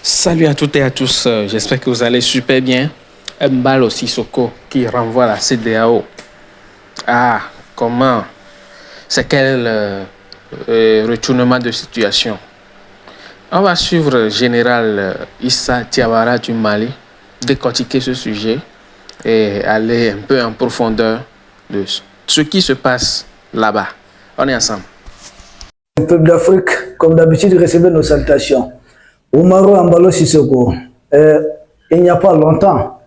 Salut à toutes et à tous, j'espère que vous allez super bien. Mbalo Sissoko qui renvoie la CEDEAO. Ah, comment? C'est quel retournement de situation? On va suivre le général Issa Diawara du Mali, décortiquer ce sujet et aller un peu en profondeur de ce qui se passe là-bas. On est ensemble. Le peuple d'Afrique, comme d'habitude, recevait nos salutations. Oumaro Mbalo Sissoko, il n'y a pas longtemps,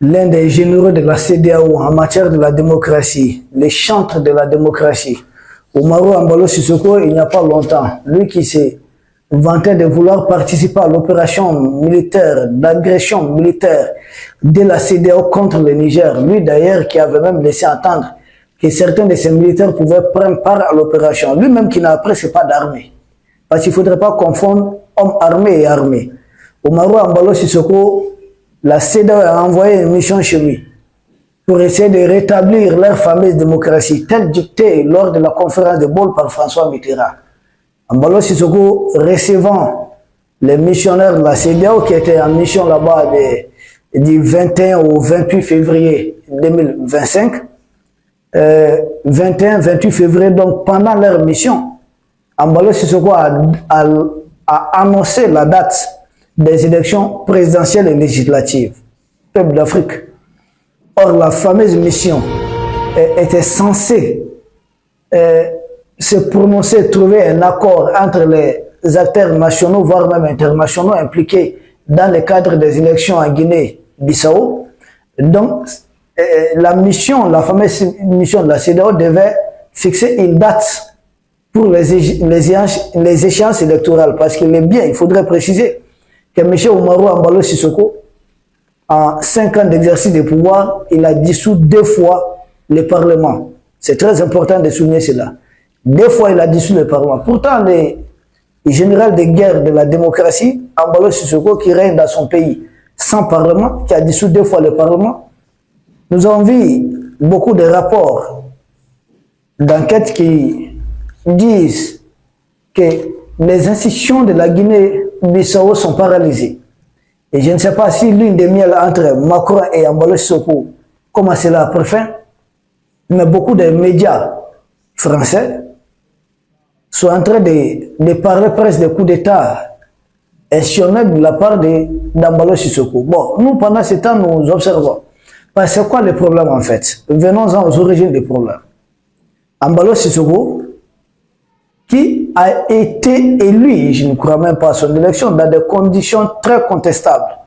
l'un des généraux de la CEDEAO en matière de la démocratie, les chantres de la démocratie, Oumaro Mbalo Sissoko, il n'y a pas longtemps, lui qui s'est vanté de vouloir participer à l'opération militaire, d'agression militaire de la CEDEAO contre le Niger, lui d'ailleurs qui avait même laissé entendre que certains de ces militaires pouvaient prendre part à l'opération, lui-même qui n'a presque pas d'armée. Parce qu'il ne faudrait pas confondre hommes armés et armés. Oumaro Mbalo Sissoko, la CEDEAO a envoyé une mission chez lui pour essayer de rétablir leur fameuse démocratie, telle dictée lors de la conférence de Bâle par François Mitterrand. Mbalo Sissoko recevant les missionnaires de la CEDEAO qui étaient en mission là-bas du 21 au 28 février 2025, 21-28 février, donc pendant leur mission, Mbalo Sissoko a annoncé la date des élections présidentielles et législatives. Peuple d'Afrique. Or, la fameuse mission était censée se prononcer, trouver un accord entre les acteurs nationaux, voire même internationaux, impliqués dans le cadre des élections en Guinée-Bissau. Donc, la fameuse mission de la CEDEAO devait fixer une date pour les échéances électorales. Parce qu'il est bien, il faudrait préciser que M. Oumaro Mbalo Sissoko, en 5 ans d'exercice de pouvoir, il a dissous 2 fois le Parlement. C'est très important de souligner cela. 2 fois, il a dissous le Parlement. Pourtant, le général de guerre de la démocratie, Mbalo Sissoko, qui règne dans son pays sans Parlement, qui a dissous 2 fois le Parlement, nous avons vu beaucoup de rapports d'enquête qui disent que les institutions de la Guinée-Bissau sont paralysées. Et je ne sais pas si l'une des miels entre Macron et Mbalo Sissoko, comment cela a pris fin, mais beaucoup de médias français sont en train de parler presque de coups d'État institutionnels de la part d'Mbalo Sissoko. Bon, nous, pendant ce temps, nous observons. C'est quoi le problème en fait? Venons-en aux origines des problèmes. Mbalo Sissoko, qui a été élu, je ne crois même pas à son élection, dans des conditions très contestables.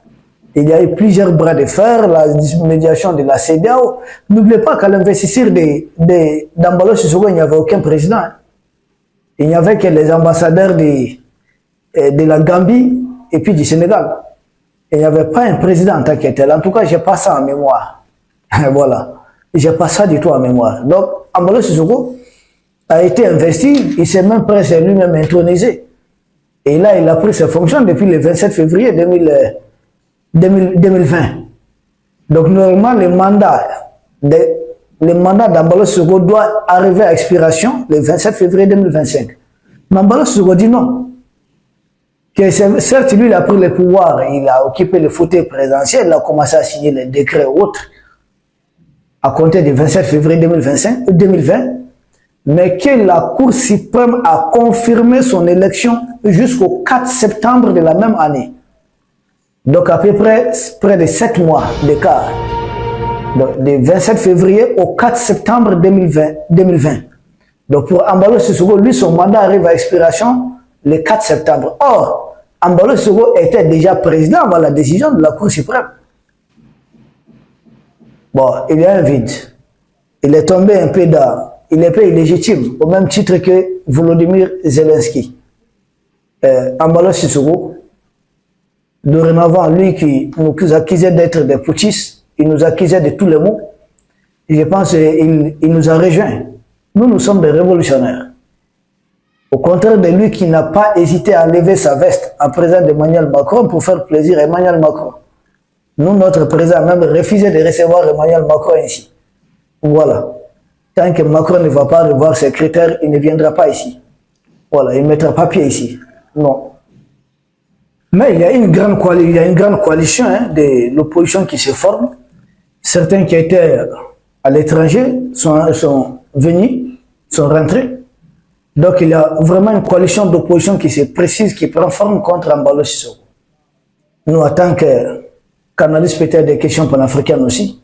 Il y a eu plusieurs bras de fer, la médiation de la CEDEAO. N'oubliez pas qu'à l'investiture d'Mbalo Sissoko, il n'y avait aucun président. Il n'y avait que les ambassadeurs de la Gambie et puis du Sénégal. Il n'y avait pas un président en tant que tel. En tout cas, je n'ai pas ça en mémoire. Voilà. Je n'ai pas ça du tout en mémoire. Donc, Mbalo Sissoko a été investi, il s'est même presque lui-même intronisé. Et là, il a pris ses fonctions depuis le 27 février 2020. Donc, normalement, le mandat d'Mbalo Sissoko doit arriver à expiration le 27 février 2025. Mais Mbalo Sissoko dit non. Que certes, lui, il a pris le pouvoir, il a occupé le fauteuil présidentiel, il a commencé à signer les décrets autres à compter du 27 février 2020, mais que la Cour suprême a confirmé son élection jusqu'au 4 septembre de la même année. Donc à peu près de 7 mois d'écart. Donc du 27 février au 4 septembre 2020. Donc pour Mbalo Sissoko, lui, son mandat arrive à expiration le 4 septembre. Or, Mbalo Sissoko était déjà président avant la décision de la Cour suprême. Bon, il y a un vide. Il est tombé un peu dans... Il est peu illégitime, au même titre que Volodymyr Zelensky. Mbalo Sissoko, dorénavant, lui qui nous accusait d'être des putschistes, il nous accusait de tous les maux. Et je pense qu'il nous a rejoints. Nous sommes des révolutionnaires. Au contraire de lui qui n'a pas hésité à enlever sa veste en présence d'Emmanuel Macron pour faire plaisir à Emmanuel Macron. Nous, notre président a même refusé de recevoir Emmanuel Macron ici. Voilà. Tant que Macron ne va pas revoir ses critères, il ne viendra pas ici. Voilà, il ne mettra pas pied ici. Non. Mais il y a une grande coalition hein, de l'opposition qui se forme. Certains qui étaient à l'étranger sont venus, sont rentrés. Donc il y a vraiment une coalition d'opposition qui se précise, qui prend forme contre Embalo Sissoko. Nous, en tant qu'analystes peut-être des questions panafricaines aussi,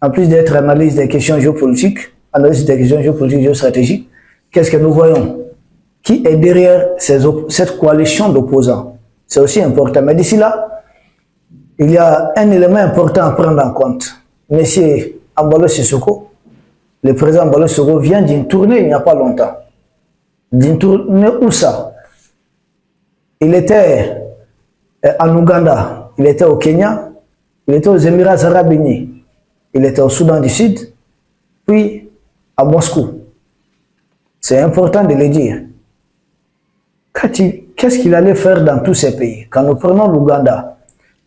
en plus d'être analyse des questions géopolitiques, analyse des questions géopolitiques et géostratégiques, qu'est-ce que nous voyons? Qui est derrière cette coalition d'opposants? C'est aussi important. Mais d'ici là, il y a un élément important à prendre en compte. Monsieur Embalo Sissoko, le président Embalo Sissoko vient d'une tournée il n'y a pas longtemps. D'une tournée où ça? Il était en Ouganda, il était au Kenya, il était aux Émirats Arabes Unis, il était au Soudan du Sud, puis à Moscou. C'est important de le dire. Qu'est-ce qu'il allait faire dans tous ces pays? Quand nous prenons l'Ouganda,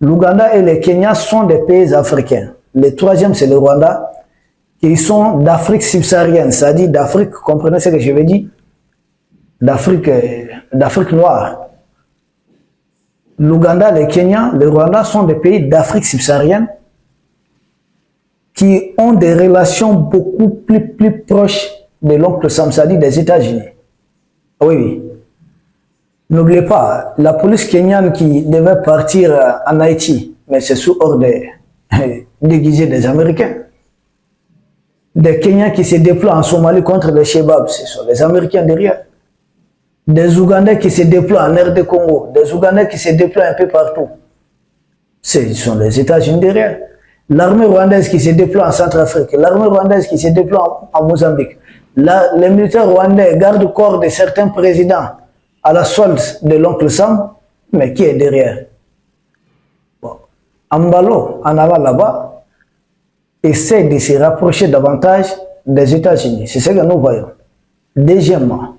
l'Ouganda et le Kenya sont des pays africains. Le troisième, c'est le Rwanda, qui sont d'Afrique subsaharienne, c'est-à-dire d'Afrique, comprenez ce que je veux dire? D'Afrique noire. L'Ouganda, le Kenya, le Rwanda sont des pays d'Afrique subsaharienne qui ont des relations beaucoup plus proches de l'oncle Sam, c'est-à-dire des États-Unis. Oui, oui. N'oubliez pas, la police kenyane qui devait partir en Haïti, mais c'est sous ordre déguisé des Américains. Des Kenyans qui se déploient en Somalie contre les Shebabs, ce sont les Américains derrière. Des Ougandais qui se déploient en RD Congo, des Ougandais qui se déploient un peu partout. Ce sont les États-Unis derrière. L'armée rwandaise qui se déploie en Centrafrique, l'armée rwandaise qui se déploie en Mozambique, les militaires rwandais gardent corps de certains présidents à la solde de l'oncle Sam, mais qui est derrière? Bon. Embalo, en allant là-bas, essaie de se rapprocher davantage des États-Unis. C'est ce que nous voyons. Deuxièmement,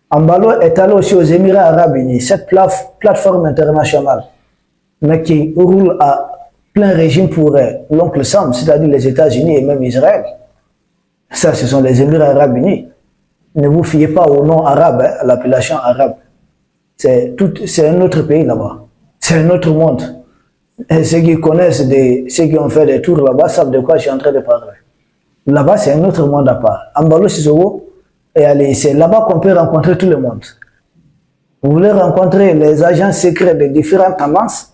Embalo est allé aussi aux Émirats Arabes Unis, cette plateforme internationale, mais qui roule à plein régime pour l'oncle Sam, c'est-à-dire les États-Unis et même Israël. Ça, ce sont les Émirats Arabes Unis. Ne vous fiez pas au nom arabe, à l'appellation arabe. C'est un autre pays là-bas. C'est un autre monde. Et ceux qui connaissent, ceux qui ont fait des tours là-bas, savent de quoi je suis en train de parler. Là-bas, c'est un autre monde à part. Embalo Sissoko, et c'est là-bas qu'on peut rencontrer tout le monde. Vous voulez rencontrer les agents secrets de différentes tendances,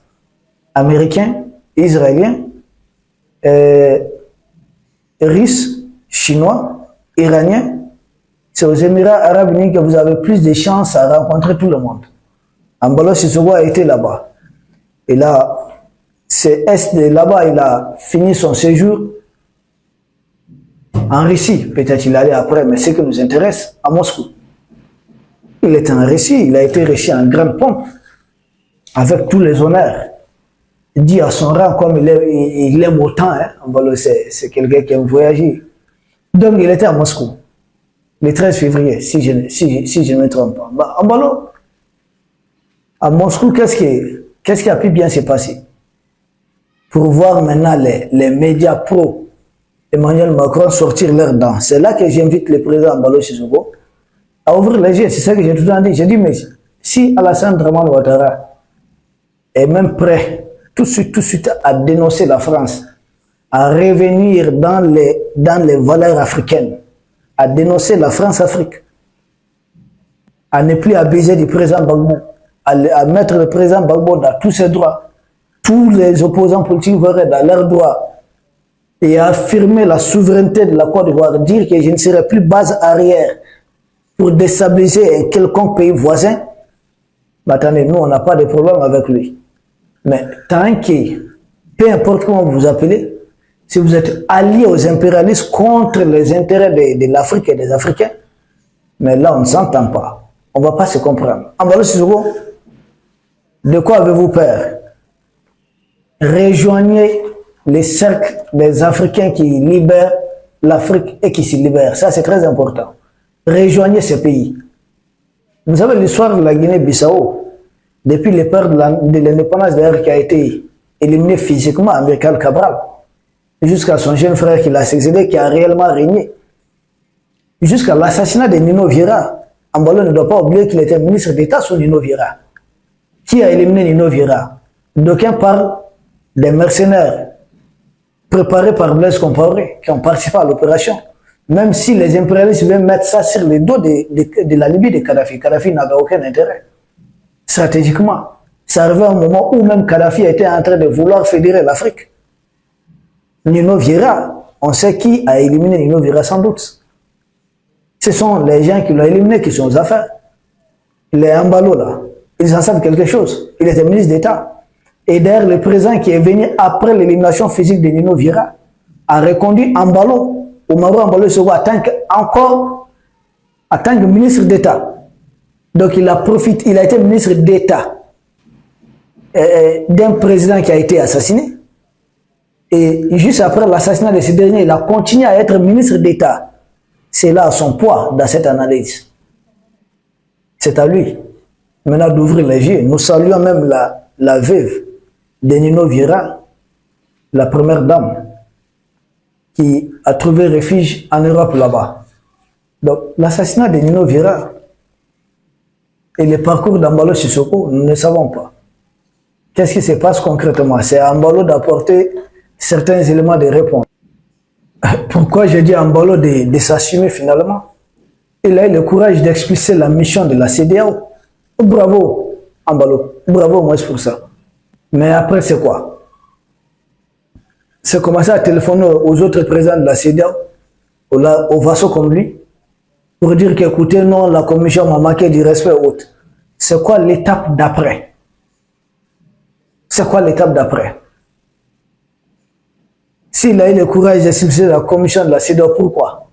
américains, israéliens, russes, chinois, iraniens, c'est aux Émirats Arabes Unis que vous avez plus de chances à rencontrer tout le monde. Embalo Sissoko a été là-bas. Et là, c'est là-bas, il a fini son séjour en Russie. Peut-être il allait après, mais ce qui nous intéresse, à Moscou. Il était en Russie, il a été reçu en grande pompe, avec tous les honneurs. Il dit à son rang, comme il aime autant, hein. Embalo, c'est quelqu'un qui aime voyager. Donc il était à Moscou, le 13 février, si je ne me trompe pas. Bah, Embalo, à Moscou, qu'est-ce qui a pu bien se passer? Pour voir maintenant les médias pro Emmanuel Macron sortir leurs dents. C'est là que j'invite le président Embalo Sissoko à ouvrir les yeux. C'est ça que j'ai tout le temps dit. J'ai dit, mais si Alassane Dramane Ouattara est même prêt tout de suite à dénoncer la France, à revenir dans les valeurs africaines, à dénoncer la France-Afrique, à ne plus abuser du président Gbagbo, à mettre le président Gbagbo dans tous ses droits, tous les opposants politiques verraient dans leurs droits, et à affirmer la souveraineté de la Côte d'Ivoire, dire que je ne serai plus base arrière pour déstabiliser un quelconque pays voisin. Mais attendez, nous on n'a pas de problème avec lui. Mais tant que, peu importe comment vous vous appelez, si vous êtes allié aux impérialistes contre les intérêts de l'Afrique et des Africains, mais là on ne s'entend pas. On ne va pas se comprendre. Embalo Sissoko, de quoi avez-vous peur? Rejoignez les cercles des Africains qui libèrent l'Afrique et qui s'y libèrent. Ça, c'est très important. Rejoignez ces pays. Vous savez l'histoire de la Guinée-Bissau, depuis le père de l'indépendance d'ailleurs qui a été éliminé physiquement, Amical Cabral, jusqu'à son jeune frère qui l'a succédé, qui a réellement régné, jusqu'à l'assassinat de Nino Vieira. Embalo ne doit pas oublier qu'il était ministre d'État sous Nino Vieira. Qui a éliminé Nino Vieira? D'aucuns parlent des mercenaires préparés par Blaise Compaoré qui ont participé à l'opération. Même si les impérialistes veulent mettre ça sur les dos de la Libye de Kadhafi, Kadhafi n'avait aucun intérêt. Stratégiquement, ça arrivait à un moment où même Kadhafi était en train de vouloir fédérer l'Afrique. Nino Vieira, on sait qui a éliminé Nino Vieira sans doute. Ce sont les gens qui l'ont éliminé qui sont aux affaires. Les Ambalo là, ils en savent quelque chose. Il était ministre d'État. Et d'ailleurs, le président qui est venu après l'élimination physique de Nino Vieira a reconduit Ambalo, Oumaro Ambalo Sissoko, en tant que ministre d'État. Donc il a été ministre d'État d'un président qui a été assassiné. Et juste après l'assassinat de ce dernier, il a continué à être ministre d'État. C'est là son poids dans cette analyse. C'est à lui maintenant d'ouvrir les yeux. Nous saluons même la veuve de Nino Vieira, la première dame, qui a trouvé refuge en Europe là-bas. Donc l'assassinat de Nino Vieira et le parcours d'Ambalo Sissoko, nous ne savons pas. Qu'est-ce qui se passe concrètement? C'est à Ambalo d'apporter certains éléments de réponse. Pourquoi j'ai dit à Ambalo de s'assumer finalement? Il a eu le courage d'expliquer la mission de la CEDEAO. Bravo Ambalo, bravo moi pour ça. Mais après c'est quoi? C'est commencer à téléphoner aux autres présidents de la CEDEAO, aux vassaux comme lui, pour dire qu'écoutez, non, la commission m'a manqué du respect autre. C'est quoi l'étape d'après? C'est quoi l'étape d'après? S'il a eu le courage d'expliquer la commission de la CEDEAO, pourquoi?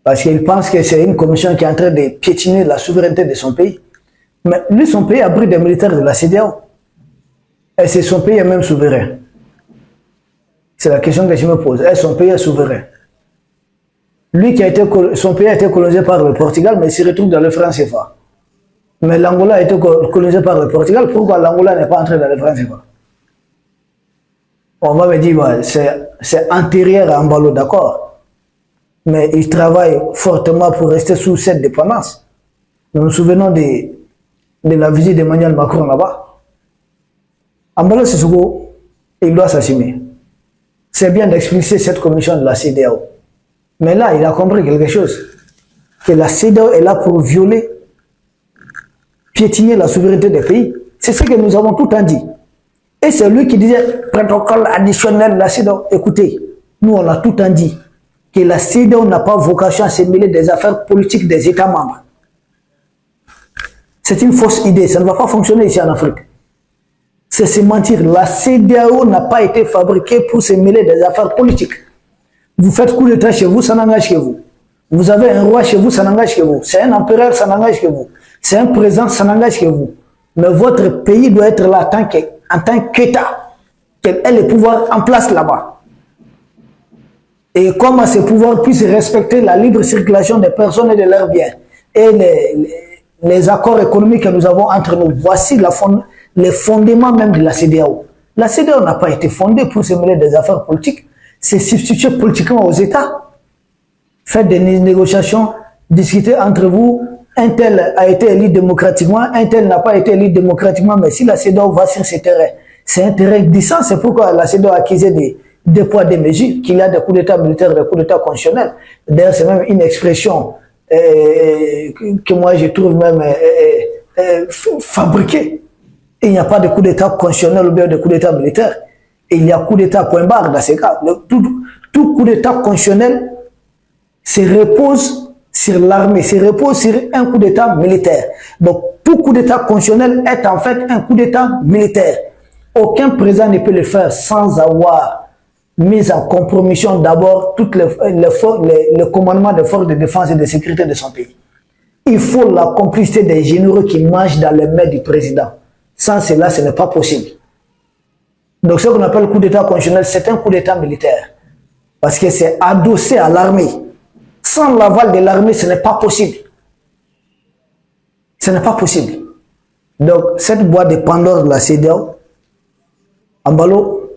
Parce qu'il pense que c'est une commission qui est en train de piétiner la souveraineté de son pays. Mais lui, son pays abrite des militaires de la CEDEAO. Et c'est son pays est même souverain. C'est la question que je me pose. Est-ce son pays est souverain? Lui son pays a été colonisé par le Portugal, mais il se retrouve dans le franc CFA. Mais l'Angola a été colonisé par le Portugal. Pourquoi l'Angola n'est pas entré dans le franc CFA? On va me dire, ouais, c'est antérieur à Ambalo, d'accord. Mais il travaille fortement pour rester sous cette dépendance. Nous nous souvenons de la visite d'Emmanuel Macron là-bas. Ambalo Sissoko, il doit s'assumer. C'est bien d'expliquer cette commission de la CEDEAO. Mais là, il a compris quelque chose. Que la CEDEAO est là pour violer, piétiner la souveraineté des pays. C'est ce que nous avons tout le temps dit. Et c'est lui qui disait, protocole additionnel de la CEDEAO. Écoutez, nous on a tout le temps dit que la CEDEAO n'a pas vocation à se mêler des affaires politiques des États membres. C'est une fausse idée, ça ne va pas fonctionner ici en Afrique. C'est se mentir. La CEDEAO n'a pas été fabriquée pour se mêler des affaires politiques. Vous faites coup d'État chez vous, ça n'engage que vous. Vous avez un roi chez vous, ça n'engage que vous. C'est un empereur, ça n'engage que vous. C'est un président, ça n'engage que vous. Mais votre pays doit être là en tant qu'État, qu'elle ait le pouvoir en place là-bas. Et comment ces pouvoirs puissent respecter la libre circulation des personnes et de leurs biens. Et les accords économiques que nous avons entre nous. Voici les fondements même de la CEDEAO. La CEDEAO n'a pas été fondée pour se mêler des affaires politiques. C'est substituer politiquement aux États. Faites des négociations, discuter entre vous. Un tel a été élu démocratiquement, un tel n'a pas été élu démocratiquement, mais si la CEDEAO va sur ce terrain, c'est un terrain glissant, c'est pourquoi la CEDEAO a accusé des poids, des mesures, qu'il y a des coups d'État militaires, des coups d'État constitutionnels. D'ailleurs, c'est même une expression que moi je trouve même fabriquée. Il n'y a pas de coup d'État constitutionnel ou bien de coup d'État militaire. Il y a coup d'État point barre dans ces cas. Tout coup d'État constitutionnel se repose sur l'armée, se repose sur un coup d'État militaire. Donc, tout coup d'État constitutionnel est en fait un coup d'État militaire. Aucun président ne peut le faire sans avoir mis en compromission d'abord tout le commandement des forces de défense et de sécurité de son pays. Il faut la complicité des généraux qui mangent dans les mains du président. Sans cela, ce n'est pas possible. Donc, ce qu'on appelle coup d'État constitutionnel, c'est un coup d'État militaire. Parce que c'est adossé à l'armée. Sans l'aval de l'armée, ce n'est pas possible. Ce n'est pas possible. Donc, cette boîte de Pandore de la CEDEAO, Ambalo,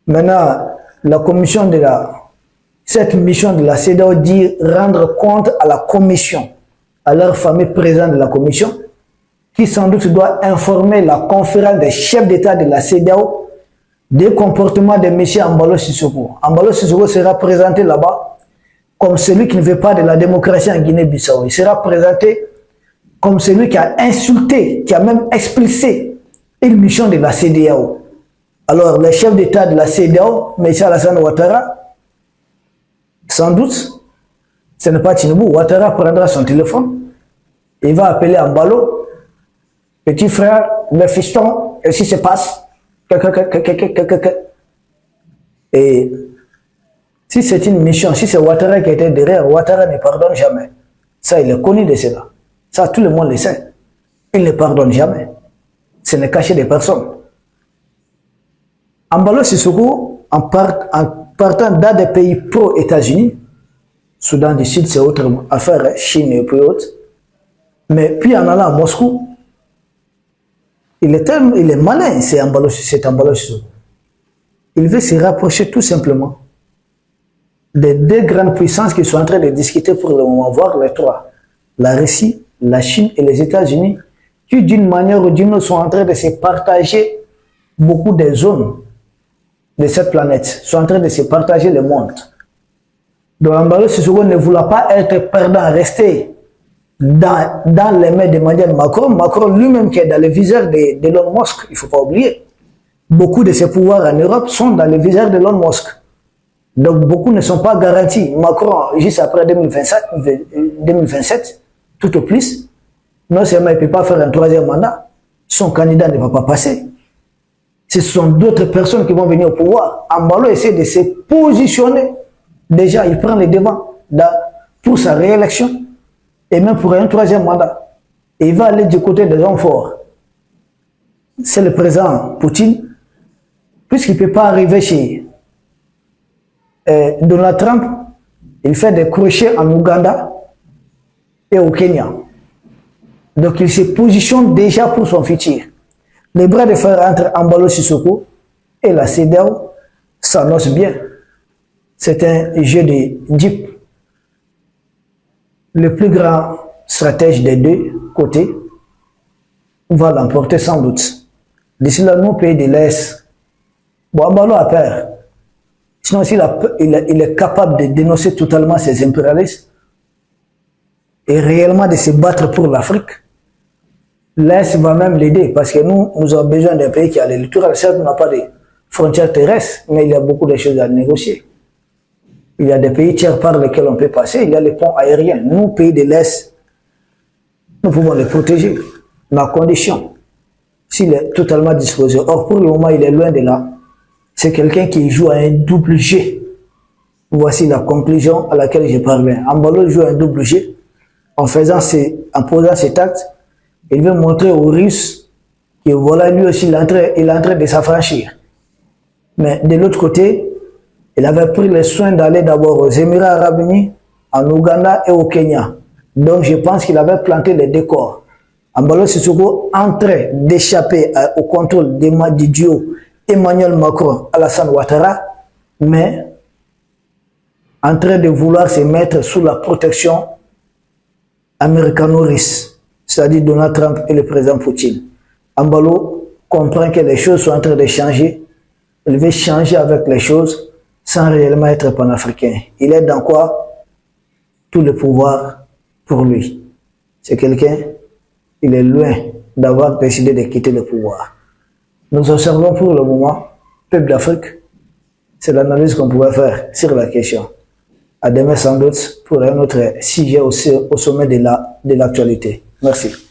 maintenant, la commission cette mission de la CEDEAO dit rendre compte à la commission, à leur fameux président de la commission, qui sans doute doit informer la conférence des chefs d'État de la CEDEAO des comportements de M. Embalo Sissoko. Embalo Sissoko sera présenté là-bas comme celui qui ne veut pas de la démocratie en Guinée-Bissau. Il sera présenté comme celui qui a insulté, qui a même expulsé une mission de la CEDEAO. Alors, les chefs d'État de la CEDEAO, M. Alassane Ouattara, sans doute, ce n'est pas Tinubu, Ouattara prendra son téléphone, il va appeler Embalo, petit frère, le fiston, et si se passe, et si c'est une mission, si c'est Ouattara qui était derrière, Ouattara ne pardonne jamais. Ça, il est connu de cela. Ça, tout le monde le sait. Il ne pardonne jamais. Ce n'est caché des personnes. Embalo Sissoko, en partant dans des pays pro-États-Unis, Soudan du Sud, c'est autre affaire, Chine et puis autres, mais puis en allant à Moscou, il est malin, cet Embalo Sissoko. Il veut se rapprocher tout simplement des deux grandes puissances qui sont en train de discuter pour le moment, voire les trois, la Russie, la Chine et les États-Unis, qui d'une manière ou d'une autre sont en train de se partager beaucoup des zones de cette planète, sont en train de se partager le monde. Donc Embalo Sissoko ne voulait pas être perdant, rester dans les mains d'Emmanuel Macron. Macron lui-même qui est dans le viseur de Elon Musk, il ne faut pas oublier. Beaucoup de ses pouvoirs en Europe sont dans le viseur de Elon Musk. Donc beaucoup ne sont pas garantis. Macron, juste après 2027, tout au plus, non seulement il ne peut pas faire un troisième mandat, son candidat ne va pas passer. Ce sont d'autres personnes qui vont venir au pouvoir. Embalo essaie de se positionner. Déjà, il prend les devants pour sa réélection et même pour un troisième mandat. Et il va aller du côté des hommes forts. C'est le président Poutine, puisqu'il ne peut pas arriver chez Donald Trump, il fait des crochets en Ouganda et au Kenya. Donc il se positionne déjà pour son futur. Les bras de fer entre Embalo Sissoko et la CEDEAO s'annoncent bien. C'est un jeu de Jeep. Le plus grand stratège des deux côtés va l'emporter sans doute. D'ici là, nous, pays de l'Est, bon, Embalo a peur. Sinon, il est capable de dénoncer totalement ces impérialistes et réellement de se battre pour l'Afrique. L'Est va même l'aider parce que nous avons besoin d'un pays qui a le littoral. Certes, on n'a pas de frontières terrestres, mais il y a beaucoup de choses à négocier. Il y a des pays tiers par lesquels on peut passer, il y a les ponts aériens. Nous, pays de l'Est, nous pouvons les protéger, mais à condition, s'il est totalement disposé. Or, pour le moment, il est loin de là. C'est quelqu'un qui joue à un double jeu. Voici la conclusion à laquelle je parviens. Embalo joue un double jeu en posant cet acte. Il veut montrer aux Russes que voilà, lui aussi, il est en train de s'affranchir. Mais de l'autre côté, il avait pris le soin d'aller d'abord aux Émirats Arabes Unis, en Ouganda et au Kenya. Donc je pense qu'il avait planté les décors. Embalo Sissoko en train d'échapper au contrôle du duo Emmanuel Macron-Alassane Ouattara, mais en train de vouloir se mettre sous la protection américano-russe, c'est-à-dire Donald Trump et le président Poutine. Embalo comprend que les choses sont en train de changer. Il veut changer avec les choses sans réellement être panafricain. Il est dans quoi? Tout le pouvoir pour lui. C'est quelqu'un, il est loin d'avoir décidé de quitter le pouvoir. Nous observons pour le moment, peuple d'Afrique, c'est l'analyse qu'on pouvait faire sur la question. À demain sans doute pour un autre sujet au sommet de l'actualité. Merci.